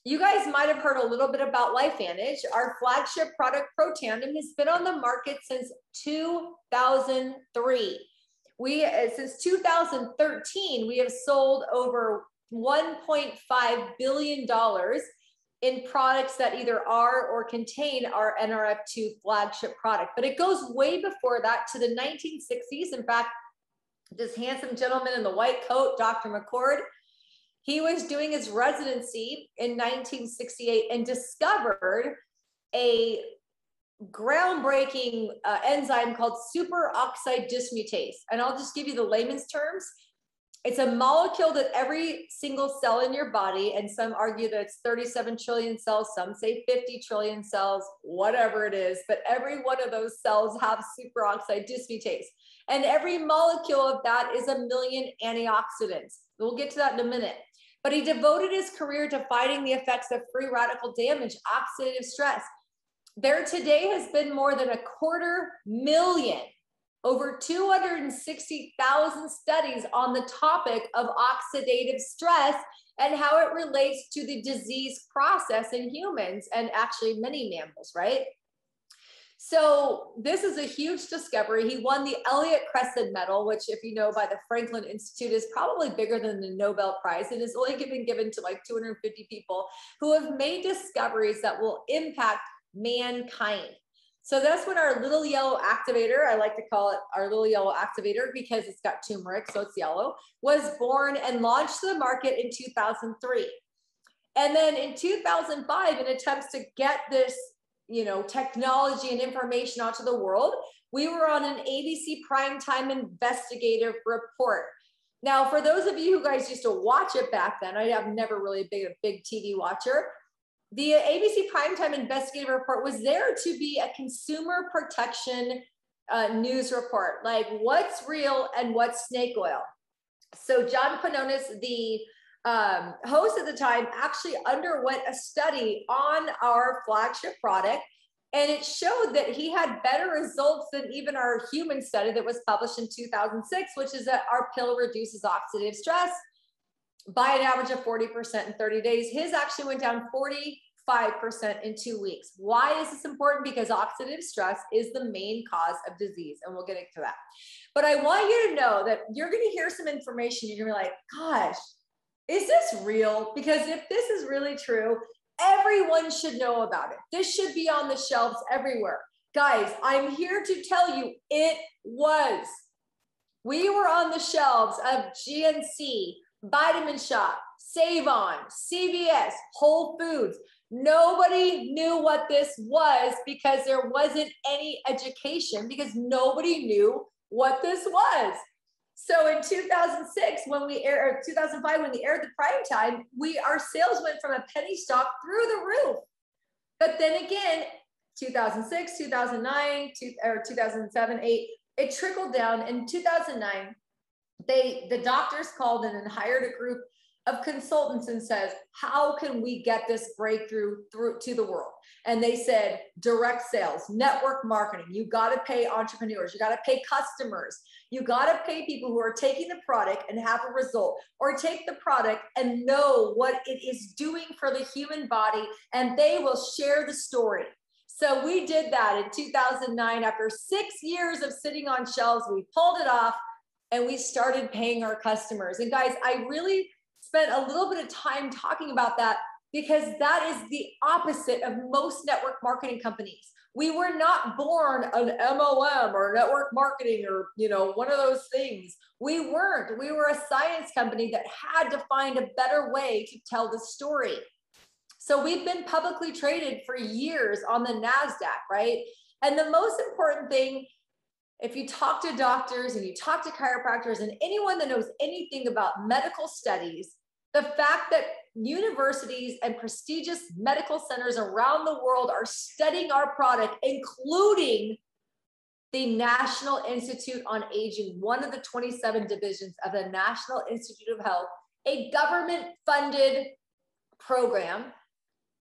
You guys might have heard a little bit about Lifevantage. Our flagship product, Pro Tandem, has been on the market since 2003. Since 2013, we have sold over $1.5 billion in products that either are or contain our NRF2 flagship product. But it goes way before that to the 1960s. In fact, this handsome gentleman in the white coat, Dr. McCord, he was doing his residency in 1968 and discovered a groundbreaking enzyme called superoxide dismutase. And I'll just give you the layman's terms. It's a molecule that every single cell in your body, and some argue that it's 37 trillion cells, some say 50 trillion cells, whatever it is, but every one of those cells have superoxide dismutase. And every molecule of that is 1 million antioxidants. We'll get to that in a minute. But he devoted his career to fighting the effects of free radical damage, oxidative stress. There today has been more than 250,000, over 260,000 studies on the topic of oxidative stress and how it relates to the disease process in humans and actually many mammals, right? So this is a huge discovery. He won the Elliott-Cresson Medal, which, if you know, by the Franklin Institute, is probably bigger than the Nobel Prize, and is only given to like 250 people who have made discoveries that will impact mankind. So that's when our little yellow activator, I like to call it our little yellow activator because it's got turmeric, so it's yellow, was born and launched to the market in 2003. And then in 2005, in attempts to get this technology and information out to the world, we were on an ABC primetime investigative report. Now, for those of you who guys used to watch it back then, I've never really been a big TV watcher. The ABC primetime investigative report was there to be a consumer protection news report, like what's real and what's snake oil. So John Quinones, the host at the time, actually underwent a study on our flagship product, and it showed that he had better results than even our human study that was published in 2006, which is that our pill reduces oxidative stress by an average of 40% in 30 days. His actually went down 45% in 2 weeks. Why is this important? Because oxidative stress is the main cause of disease, and we'll get into that. But I want you to know that you're going to hear some information. You're going to be like, gosh, is this real? Because if this is really true, everyone should know about it. This should be on the shelves everywhere. Guys, I'm here to tell you it was. We were on the shelves of GNC, Vitamin Shop, Save-On, CVS, Whole Foods. Nobody knew what this was because there wasn't any education, because nobody knew what this was. So in 2006, when we aired, or 2005, when we aired the prime time, our sales went from a penny stock through the roof. But then again, 2006, 2009, 2007, 8, it trickled down. In 2009, the doctors called in and hired a group of consultants and says, how can we get this breakthrough through to the world? And they said, direct sales, network marketing. You got to pay entrepreneurs. You got to pay customers. You got to pay people who are taking the product and have a result, or take the product and know what it is doing for the human body, and they will share the story. So we did that in 2009. After 6 years of sitting on shelves, we pulled it off and we started paying our customers. And guys, I really spent a little bit of time talking about that, because that is the opposite of most network marketing companies. We were not born an MLM or network marketing or, one of those things. We weren't. We were a science company that had to find a better way to tell the story. So we've been publicly traded for years on the NASDAQ, right? And the most important thing, if you talk to doctors and you talk to chiropractors and anyone that knows anything about medical studies, the fact that universities and prestigious medical centers around the world are studying our product, including the National Institute on Aging, one of the 27 divisions of the National Institute of Health, a government-funded program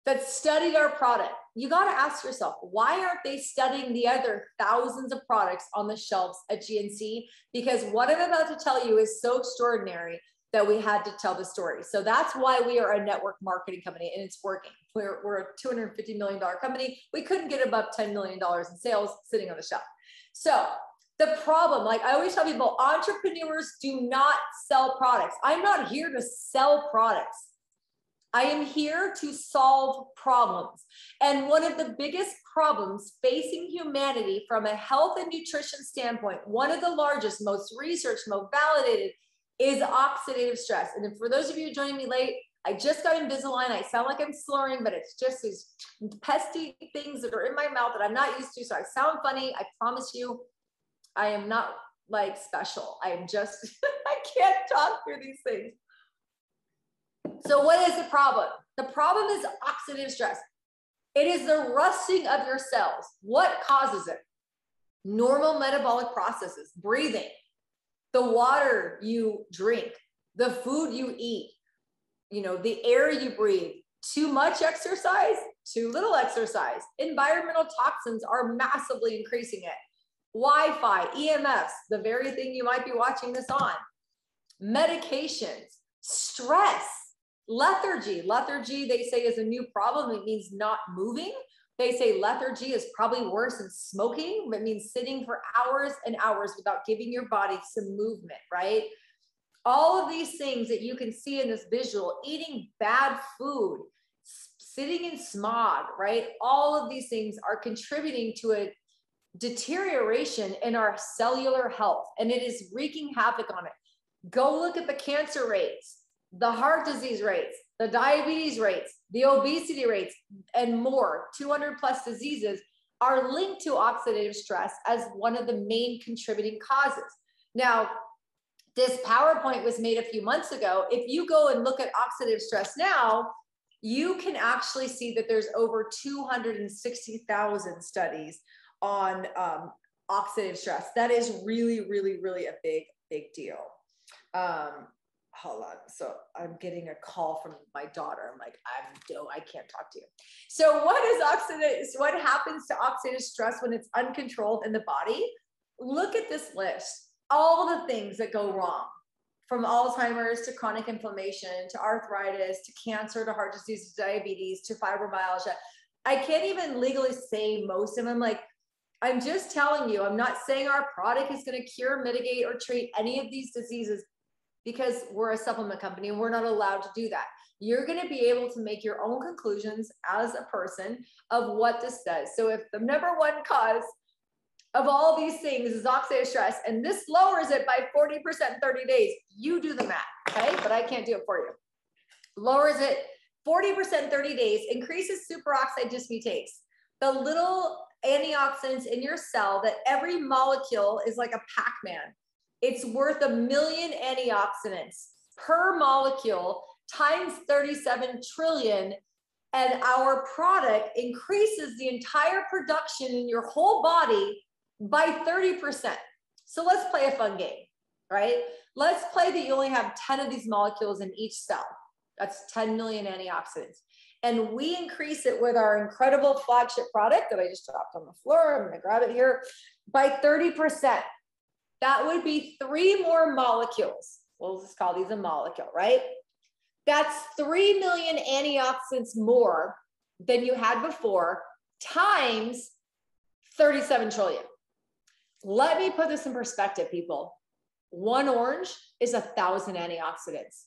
that studied our product. You got to ask yourself, why aren't they studying the other thousands of products on the shelves at GNC? Because what I'm about to tell you is so extraordinary that we had to tell the story. So that's why we are a network marketing company, and it's working. We're a $250 million company. We couldn't get above $10 million in sales sitting on the shelf. So the problem, like I always tell people, entrepreneurs do not sell products. I'm not here to sell products. I am here to solve problems. And one of the biggest problems facing humanity from a health and nutrition standpoint, one of the largest, most researched, most validated, is oxidative stress. And for those of you joining me late, I just got Invisalign. I sound like I'm slurring, but it's just these pesky things that are in my mouth that I'm not used to. So I sound funny. I promise you, I am not like special. I am just, I can't talk through these things. So what is the problem? The problem is oxidative stress. It is the rusting of your cells. What causes it? Normal metabolic processes, breathing, the water you drink, the food you eat, you know, the air you breathe, too much exercise, too little exercise. Environmental toxins are massively increasing it. Wi-Fi, EMFs, the very thing you might be watching this on. Medications, stress, lethargy. Lethargy, they say, is a new problem. It means not moving. They say lethargy is probably worse than smoking. It means sitting for hours and hours without giving your body some movement, right? All of these things that you can see in this visual, eating bad food, sitting in smog, right? All of these things are contributing to a deterioration in our cellular health, and it is wreaking havoc on it. Go look at the cancer rates, the heart disease rates, the diabetes rates, the obesity rates, and more. 200 plus diseases are linked to oxidative stress as one of the main contributing causes. Now, this PowerPoint was made a few months ago. If you go and look at oxidative stress now, you can actually see that there's over 260,000 studies on oxidative stress. That is really, really, really a big deal. Hold on. So I'm getting a call from my daughter. I'm like, I can't talk to you. So what happens to oxidative stress when it's uncontrolled in the body? Look at this list. All the things that go wrong, from Alzheimer's to chronic inflammation, to arthritis, to cancer, to heart disease, to diabetes, to fibromyalgia. I can't even legally say most of them. Like, I'm just telling you, I'm not saying our product is going to cure, mitigate, or treat any of these diseases, because we're a supplement company and we're not allowed to do that. You're going to be able to make your own conclusions as a person of what this does. So if the number one cause of all these things is oxidative stress, and this lowers it by 40% in 30 days, you do the math, okay? But I can't do it for you. Lowers it 40% in 30 days, increases superoxide dismutase, the little antioxidants in your cell that every molecule is like a Pac-Man. It's worth 1 million antioxidants per molecule times 37 trillion. And our product increases the entire production in your whole body by 30%. So let's play a fun game, right? Let's play that you only have 10 of these molecules in each cell. That's 10 million antioxidants. And we increase it with our incredible flagship product that I just dropped on the floor. I'm gonna grab it here, by 30%. That would be 3 more molecules. We'll just call these a molecule, right? That's 3 million antioxidants more than you had before, times 37 trillion. Let me put this in perspective, people. 1 orange is 1,000 antioxidants.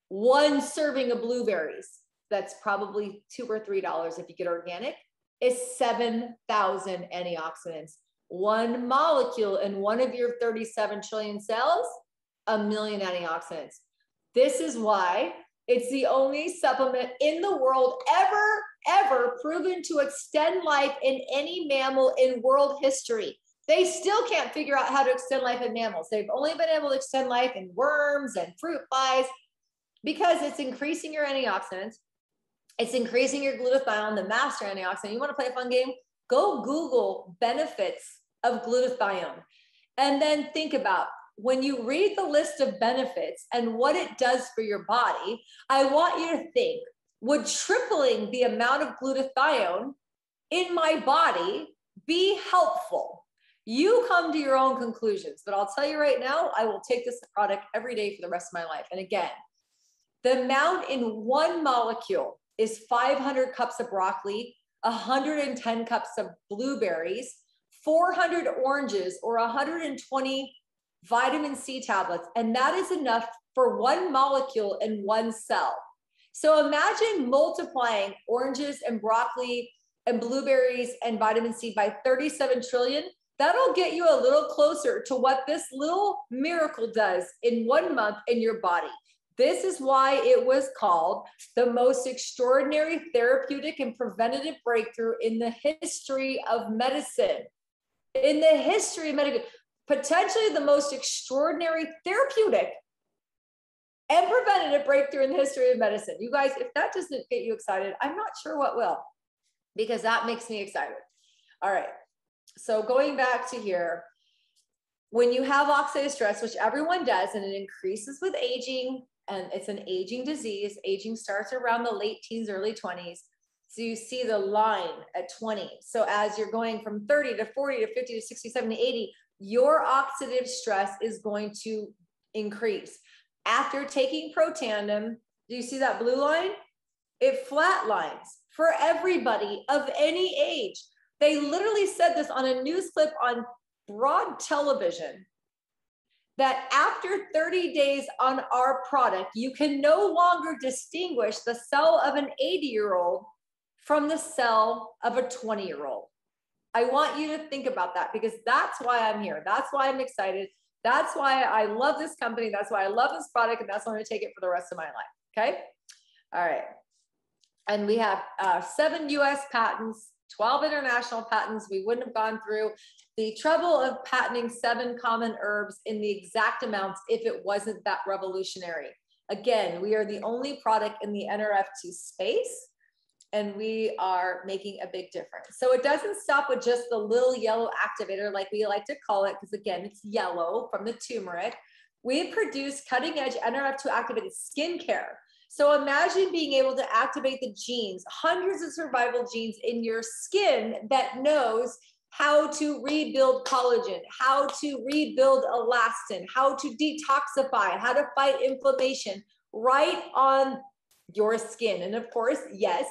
1 serving of blueberries, that's probably $2 or $3 if you get organic, is 7,000 antioxidants. 1 molecule in one of your 37 trillion cells, 1 million antioxidants. This is why it's the only supplement in the world ever proven to extend life in any mammal in world history. They still can't figure out how to extend life in mammals. They've only been able to extend life in worms and fruit flies, because it's increasing your antioxidants. It's increasing your glutathione, the master antioxidant. You want to play a fun game? Go Google benefits of glutathione. And then think about, when you read the list of benefits and what it does for your body, I want you to think, would tripling the amount of glutathione in my body be helpful? You come to your own conclusions, but I'll tell you right now, I will take this product every day for the rest of my life. And again, the amount in one molecule is 500 cups of broccoli, 110 cups of blueberries, 400 oranges, or 120 vitamin C tablets. And that is enough for one molecule in one cell. So imagine multiplying oranges and broccoli and blueberries and vitamin C by 37 trillion. That'll get you a little closer to what this little miracle does in 1 month in your body. This is why it was called the most extraordinary therapeutic and preventative breakthrough in the history of medicine. In the history of medicine, potentially the most extraordinary therapeutic and preventative breakthrough in the history of medicine. You guys, if that doesn't get you excited, I'm not sure what will, because that makes me excited. All right. So going back to here, when you have oxidative stress, which everyone does, and it increases with aging, and it's an aging disease, aging starts around the late teens, early 20s. So you see the line at 20. So as you're going from 30 to 40 to 50 to 60, 70, 80, your oxidative stress is going to increase. After taking Protandim, do you see that blue line? It flatlines for everybody of any age. They literally said this on a news clip on broad television, that after 30 days on our product, you can no longer distinguish the cell of an 80-year-old from the cell of a 20-year-old. I want you to think about that, because that's why I'm here. That's why I'm excited. That's why I love this company. That's why I love this product. And that's why I'm going to take it for the rest of my life. Okay. All right. And we have 7 US patents, 12 international patents. We wouldn't have gone through the trouble of patenting 7 common herbs in the exact amounts if it wasn't that revolutionary. Again, we are the only product in the NRF2 space, and we are making a big difference. So it doesn't stop with just the little yellow activator, like we like to call it, because again, it's yellow from the turmeric. We produce cutting edge NRF2 activated skincare. So imagine being able to activate the genes, hundreds of survival genes in your skin that knows how to rebuild collagen, how to rebuild elastin, how to detoxify, how to fight inflammation right on your skin. And of course, yes,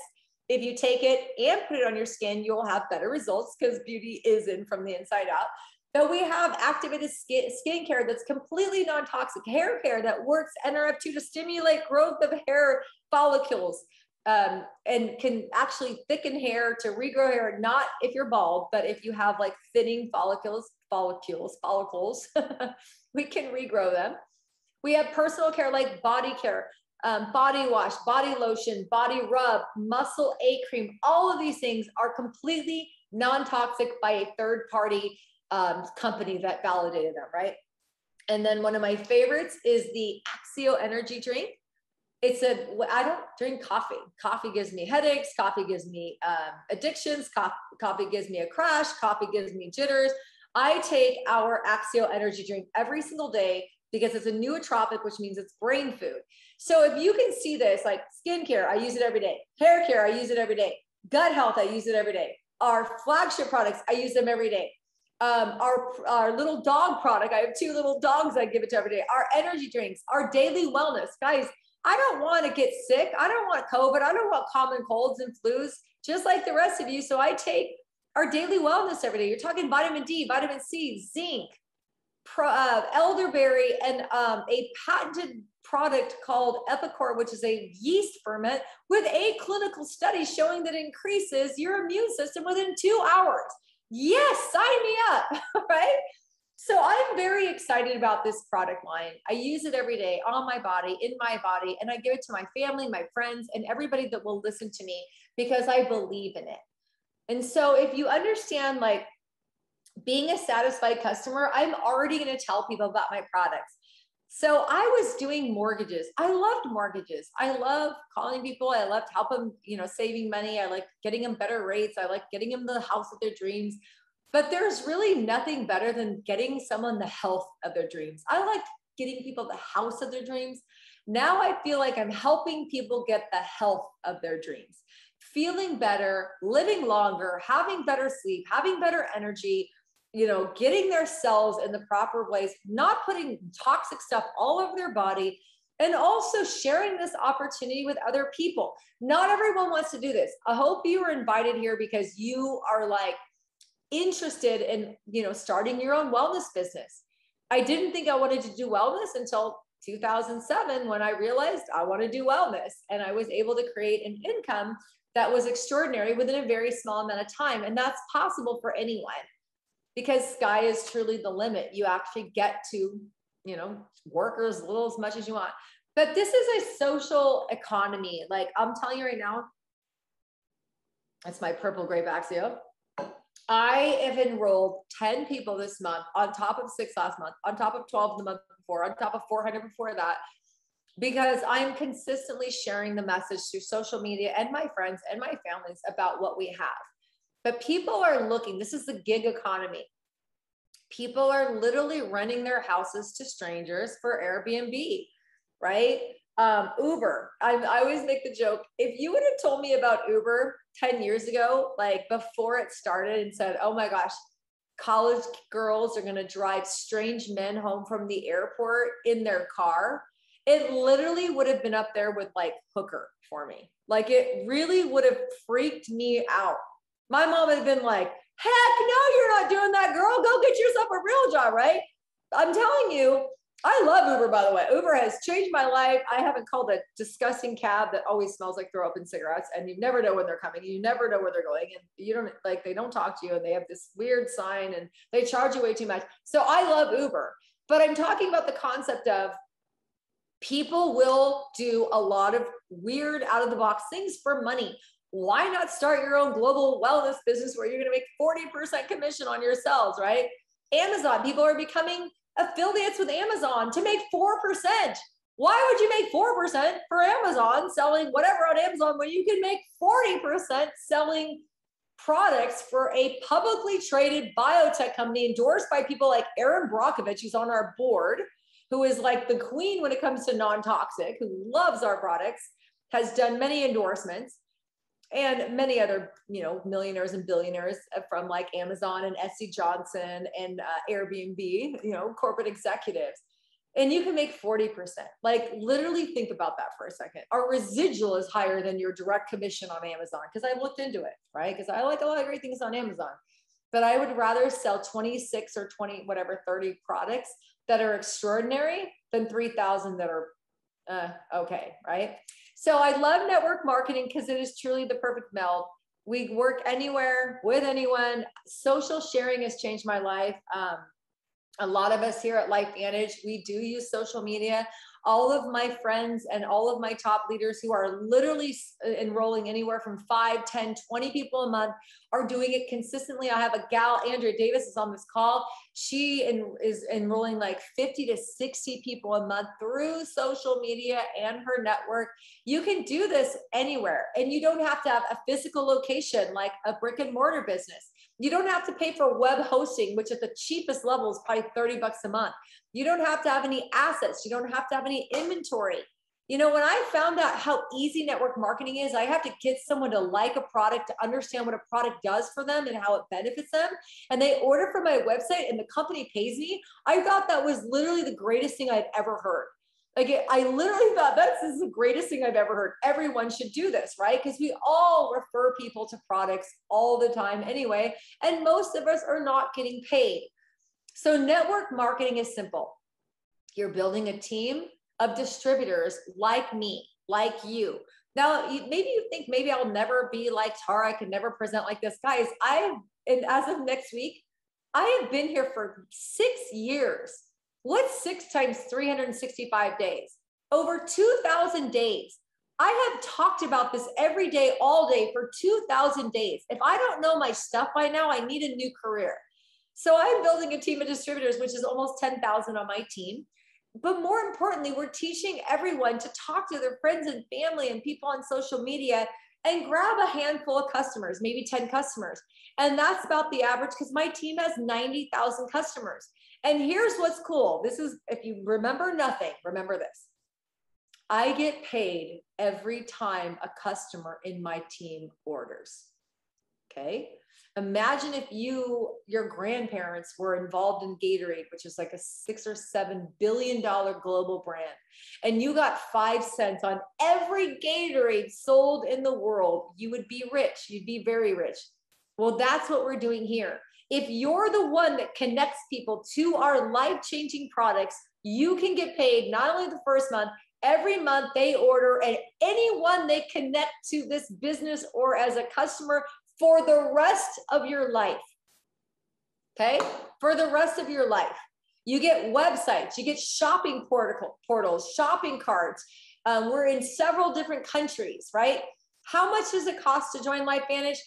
if you take it and put it on your skin, you'll have better results, because beauty is in from the inside out. But we have activated skincare that's completely non-toxic, hair care that works NRF2 to stimulate growth of hair follicles, and can actually thicken hair, to regrow hair, not if you're bald, but if you have like thinning follicles, we can regrow them. We have personal care like body care, body wash, body lotion, body rub, muscle ache cream. All of these things are completely non-toxic by a third party company that validated them, right? And then one of my favorites is the Axio energy drink. I don't drink coffee. Coffee gives me headaches. Coffee gives me addictions. Coffee gives me a crash. Coffee gives me jitters. I take our Axio energy drink every single day because it's a nootropic, which means it's brain food. So if you can see this, like skincare, I use it every day. Hair care, I use it every day. Gut health, I use it every day. Our flagship products, I use them every day. Our little dog product, I have 2 little dogs I give it to every day. Our energy drinks, our daily wellness. Guys, I don't want to get sick. I don't want COVID. I don't want common colds and flus, just like the rest of you. So I take our daily wellness every day. You're talking vitamin D, vitamin C, zinc, elderberry, and a patented product called Epicor, which is a yeast ferment with a clinical study showing that it increases your immune system within 2 hours. Yes, sign me up, right? So I'm very excited about this product line. I use it every day on my body, in my body, and I give it to my family, my friends, and everybody that will listen to me, because I believe in it. And so if you understand, like, being a satisfied customer, I'm already going to tell people about my products. So I was doing mortgages. I loved mortgages. I love calling people. I loved helping, saving money. I like getting them better rates. I like getting them the house of their dreams. But there's really nothing better than getting someone the health of their dreams. I like getting people the house of their dreams. Now I feel like I'm helping people get the health of their dreams, feeling better, living longer, having better sleep, having better energy, getting their cells in the proper place, not putting toxic stuff all over their body, and also sharing this opportunity with other people. Not everyone wants to do this. I hope you were invited here because you are like interested in, starting your own wellness business. I didn't think I wanted to do wellness until 2007 when I realized I want to do wellness, and I was able to create an income that was extraordinary within a very small amount of time. And that's possible for anyone because sky is truly the limit. You actually get to, work as little as much as you want. But this is a social economy. Like I'm telling you right now, that's my purple grape Axio. I have enrolled 10 people this month on top of 6 last month, on top of 12 the month before, on top of 400 before that, because I'm consistently sharing the message through social media and my friends and my families about what we have. But people are looking, this is the gig economy. People are literally renting their houses to strangers for Airbnb, right? Uber. I always make the joke, if you would have told me about Uber 10 years ago, like before it started, and said, oh my gosh, college girls are going to drive strange men home from the airport in their car, it literally would have been up there with like hooker for me. Like it really would have freaked me out. My mom would have been like, heck no, you're not doing that, girl. Go get yourself a real job, right? I'm telling you, I love Uber, by the way. Uber has changed my life. I haven't called a disgusting cab that always smells like throw up and cigarettes, and you never know when they're coming. You never know where they're going, and you don't they don't talk to you, and they have this weird sign, and they charge you way too much. So I love Uber, but I'm talking about the concept of people will do a lot of weird out of the box things for money. Why not start your own global wellness business where you're going to make 40% commission on your sales, right? Amazon, people are becoming affiliates with Amazon to make 4%. Why would you make 4% for Amazon selling whatever on Amazon when you can make 40% selling products for a publicly traded biotech company endorsed by people like Erin Brockovich, who's on our board, who is like the queen when it comes to non-toxic, who loves our products, has done many endorsements, and many other, millionaires and billionaires from like Amazon and SC Johnson and Airbnb, corporate executives. And you can make 40%. Like literally think about that for a second. Our residual is higher than your direct commission on Amazon because I looked into it, right? Because I like a lot of great things on Amazon. But I would rather sell 26 or 20, whatever, 30 products that are extraordinary than 3,000 that are okay, right? So I love network marketing because it is truly the perfect meld. We work anywhere with anyone. Social sharing has changed my life. A lot of us here at Lifevantage, we do use social media. All of my friends and all of my top leaders who are literally enrolling anywhere from 5, 10, 20 people a month are doing it consistently. I have a gal, Andrea Davis is on this call. She is enrolling like 50 to 60 people a month through social media and her network. You can do this anywhere, and you don't have to have a physical location like a brick and mortar business. You don't have to pay for web hosting, which at the cheapest level is probably $30 a month. You don't have to have any assets. You don't have to have any inventory. When I found out how easy network marketing is, I have to get someone to like a product, to understand what a product does for them and how it benefits them. And they order from my website and the company pays me. I thought that was literally the greatest thing I'd ever heard. Like I literally thought this is the greatest thing I've ever heard. Everyone should do this, right? Because we all refer people to products all the time anyway, and most of us are not getting paid. So network marketing is simple. You're building a team of distributors like me, like you. Now, maybe you think maybe I'll never be like Tara, I can never present like this. Guys, and as of next week, I have been here for 6 years. What's 6 times 365 days? Over 2,000 days. I have talked about this every day, all day for 2,000 days. If I don't know my stuff by now, I need a new career. So I'm building a team of distributors, which is almost 10,000 on my team. But more importantly, we're teaching everyone to talk to their friends and family and people on social media and grab a handful of customers, maybe 10 customers. And that's about the average because my team has 90,000 customers. And here's what's cool. This is, if you remember nothing, remember this. I get paid every time a customer in my team orders. Okay. Imagine if your grandparents were involved in Gatorade, which is like a $6 or $7 billion global brand, and you got 5 cents on every Gatorade sold in the world. You would be rich. You'd be very rich. Well, that's what we're doing here. If you're the one that connects people to our life-changing products, you can get paid not only the first month, every month they order, and anyone they connect to this business or as a customer for the rest of your life. Okay? For the rest of your life. You get websites, you get shopping portals, shopping carts. We're in several different countries, right? How much does it cost to join Lifevantage?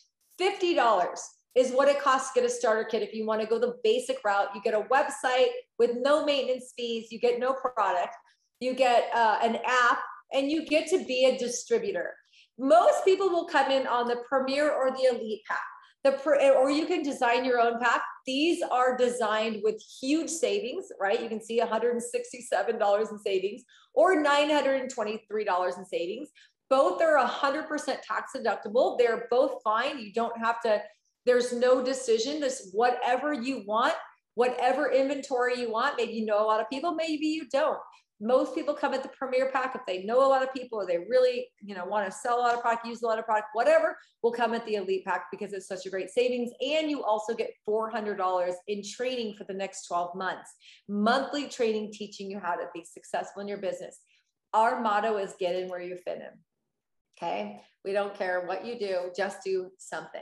$50 is what it costs to get a starter kit. If you want to go the basic route, you get a website with no maintenance fees, you get no product, you get an app, and you get to be a distributor. Most people will come in on the Premier or the Elite pack, or you can design your own pack. These are designed with huge savings, right? You can see $167 in savings or $923 in savings. Both are 100% tax deductible. They're both fine. You don't have to, there's no decision. This, whatever you want, whatever inventory you want. Maybe you know a lot of people, maybe you don't. Most people come at the Premier pack if they know a lot of people or they really, want to sell a lot of product, use a lot of product, whatever, will come at the Elite pack because it's such a great savings. And you also get $400 in training for the next 12 months. Monthly training teaching you how to be successful in your business. Our motto is get in where you fit in. Okay? We don't care what you do, just do something.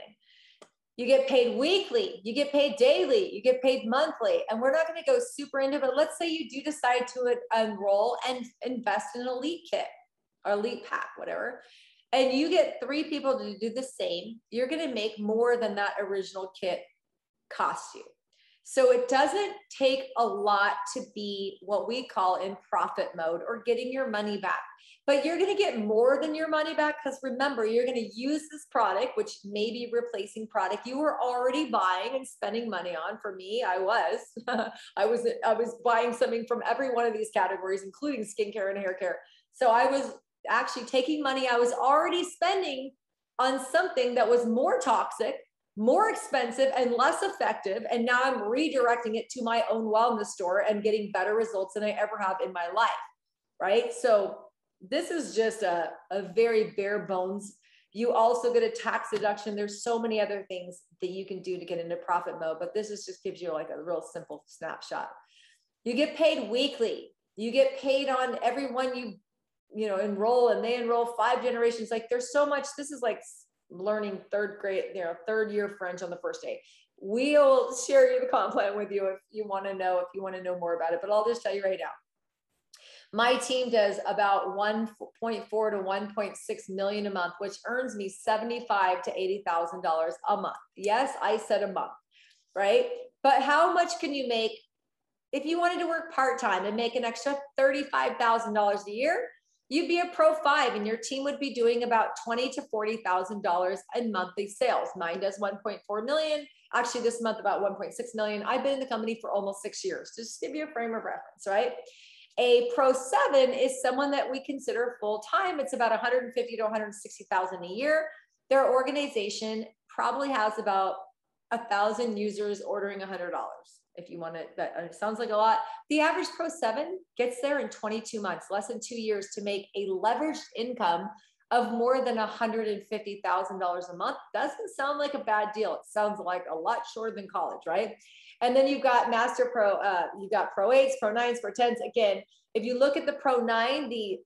You get paid weekly, you get paid daily, you get paid monthly, and we're not going to go super into it, but let's say you do decide to enroll and invest in an Elite kit or Elite pack, whatever, and you get 3 people to do the same, you're going to make more than that original kit cost you. So it doesn't take a lot to be what we call in profit mode or getting your money back. But you're going to get more than your money back because remember, you're going to use this product, which may be replacing product you were already buying and spending money on. For me, I was. I was buying something from every one of these categories, including skincare and hair care. So I was actually taking money I was already spending on something that was more toxic, more expensive, and less effective. And now I'm redirecting it to my own wellness store and getting better results than I ever have in my life, right? So this is just a very bare bones. You also get a tax deduction. There's so many other things that you can do to get into profit mode, but this is just gives you like a real simple snapshot. You get paid weekly. You get paid on everyone you enroll, and they enroll 5 generations. Like there's so much. This is like learning third year French on the first day. We'll share the comp plan with you if you want to know more about it, but I'll just tell you right now. My team does about 1.4 to 1.6 million a month, which earns me $75,000 to $80,000 a month. Yes, I said a month, right? But how much can you make if you wanted to work part-time and make an extra $35,000 a year? You'd be a Pro 5 and your team would be doing about $20,000 to $40,000 in monthly sales. Mine does 1.4 million. Actually, this month about 1.6 million. I've been in the company for almost 6 years. Just to give you a frame of reference, right? A Pro 7 is someone that we consider full-time. It's about 150 to 160,000 a year. Their organization probably has about 1,000 users ordering $100. If you want to, that sounds like a lot. The average Pro 7 gets there in 22 months, less than 2 years, to make a leveraged income of more than $150,000 a month. Doesn't sound like a bad deal. It sounds like a lot shorter than college, right? And then you've got Master Pro, you've got Pro 8s, Pro 9s, Pro 10s. Again, if you look at the Pro 9, the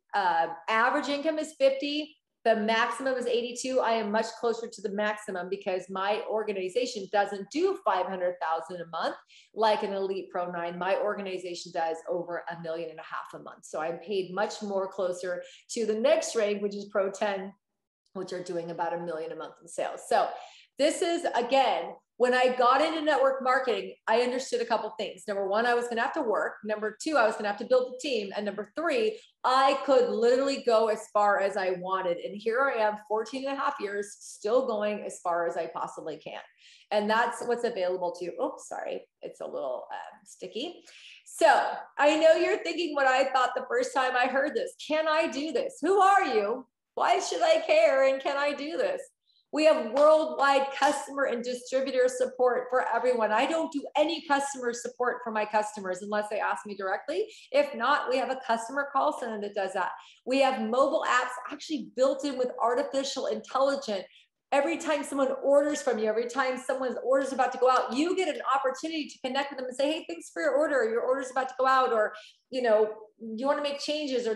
average income is 50. The maximum is 82. I am much closer to the maximum because my organization doesn't do 500,000 a month like an Elite Pro 9. My organization does over $1.5 million a month. So I'm paid much more closer to the next rank, which is Pro 10, which are doing about $1 million a month in sales. So this is, again, when I got into network marketing, I understood a couple things. Number 1, I was going to have to work. Number 2, I was going to have to build a team. And number 3, I could literally go as far as I wanted. And here I am, 14 and a half years, still going as far as I possibly can. And that's what's available to you. Oops, sorry, it's a little sticky. So I know you're thinking what I thought the first time I heard this. Can I do this? Who are you? Why should I care? And can I do this? We have worldwide customer and distributor support for everyone. I don't do any customer support for my customers unless they ask me directly. If not, we have a customer call center that does that. We have mobile apps actually built in with artificial intelligence. Every time someone orders from you, every time someone's order is about to go out, you get an opportunity to connect with them and say, hey, thanks for your order. Your order's about to go out, or, you know, you want to make changes, or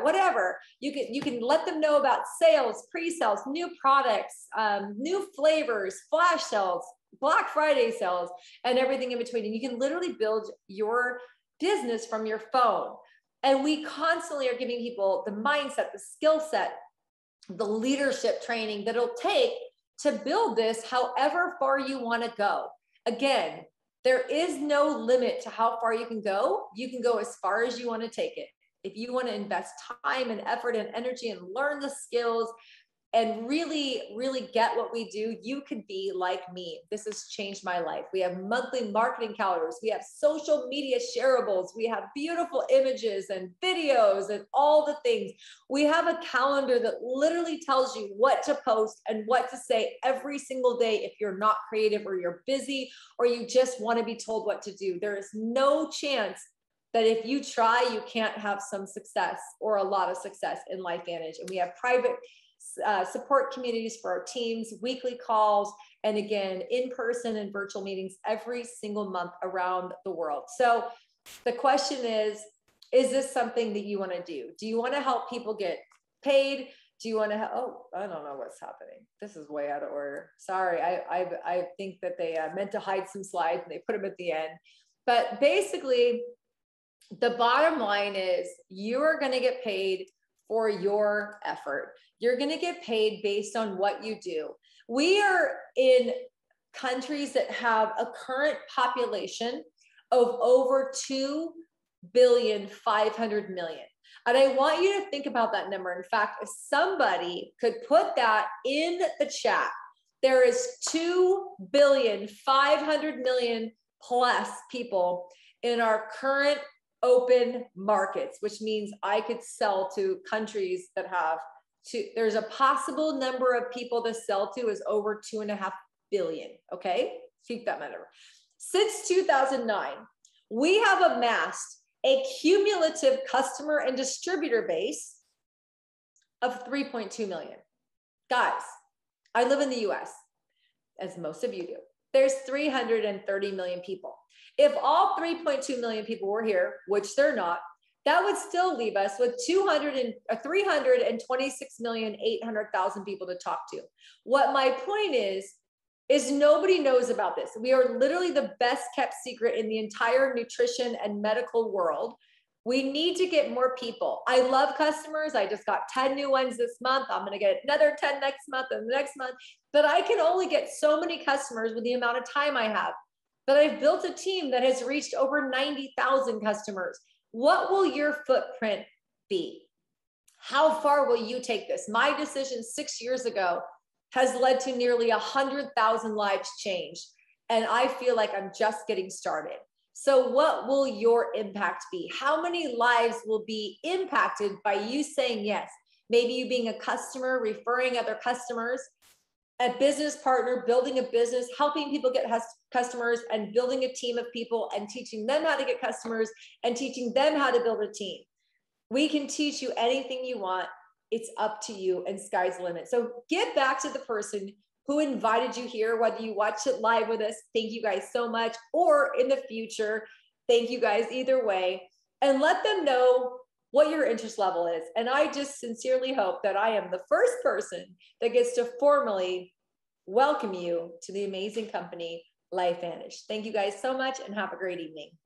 whatever. You can let them know about sales, pre-sales, new products, new flavors, flash sales, Black Friday sales, and everything in between. And you can literally build your business from your phone. And we constantly are giving people the mindset, the skill set, the leadership training that it'll take to build this however far you want to go. Again, there is no limit to how far you can go. You can go as far as you want to take it. If you want to invest time and effort and energy and learn the skills and really, really get what we do, you could be like me. This has changed my life. We have monthly marketing calendars. We have social media shareables. We have beautiful images and videos and all the things. We have a calendar that literally tells you what to post and what to say every single day if you're not creative or you're busy or you just want to be told what to do. There is no chance that if you try, you can't have some success or a lot of success in Lifevantage. And we have private support communities for our teams, weekly calls, and again, in-person and virtual meetings every single month around the world. So the question is this something that you want to do? Do you want to help people get paid? Do you want to oh, I don't know what's happening. This is way out of order. Sorry, I think that they meant to hide some slides and they put them at the end. But basically, the bottom line is you are going to get paid for your effort. You're going to get paid based on what you do. We are in countries that have a current population of over 2,500,000,000. And I want you to think about that number. In fact, if somebody could put that in the chat, there is 2,500,000,000 plus people in our current open markets, which means I could sell to countries that have there's a possible number of people to sell to is over 2.5 billion. Okay, keep that number. Since 2009, we have amassed a cumulative customer and distributor base of 3.2 million. Guys, I live in the US, as most of you do. There's 330 million people. If all 3.2 million people were here, which they're not, that would still leave us with 326,800,000 people to talk to. What my point is nobody knows about this. We are literally the best kept secret in the entire nutrition and medical world. We need to get more people. I love customers. I just got 10 new ones this month. I'm going to get another 10 next month and the next month. But I can only get so many customers with the amount of time I have. But I've built a team that has reached over 90,000 customers. What will your footprint be? How far will you take this? My decision 6 years ago has led to nearly 100,000 lives changed. And I feel like I'm just getting started. So what will your impact be? How many lives will be impacted by you saying yes? Maybe you being a customer, referring other customers, a business partner, building a business, helping people get customers and building a team of people and teaching them how to get customers and teaching them how to build a team. We can teach you anything you want. It's up to you and sky's the limit. So get back to the person who invited you here, whether you watch it live with us, thank you guys so much, or in the future, thank you guys either way, and let them know what your interest level is. And I just sincerely hope that I am the first person that gets to formally welcome you to the amazing company, Lifevantage. Thank you guys so much and have a great evening.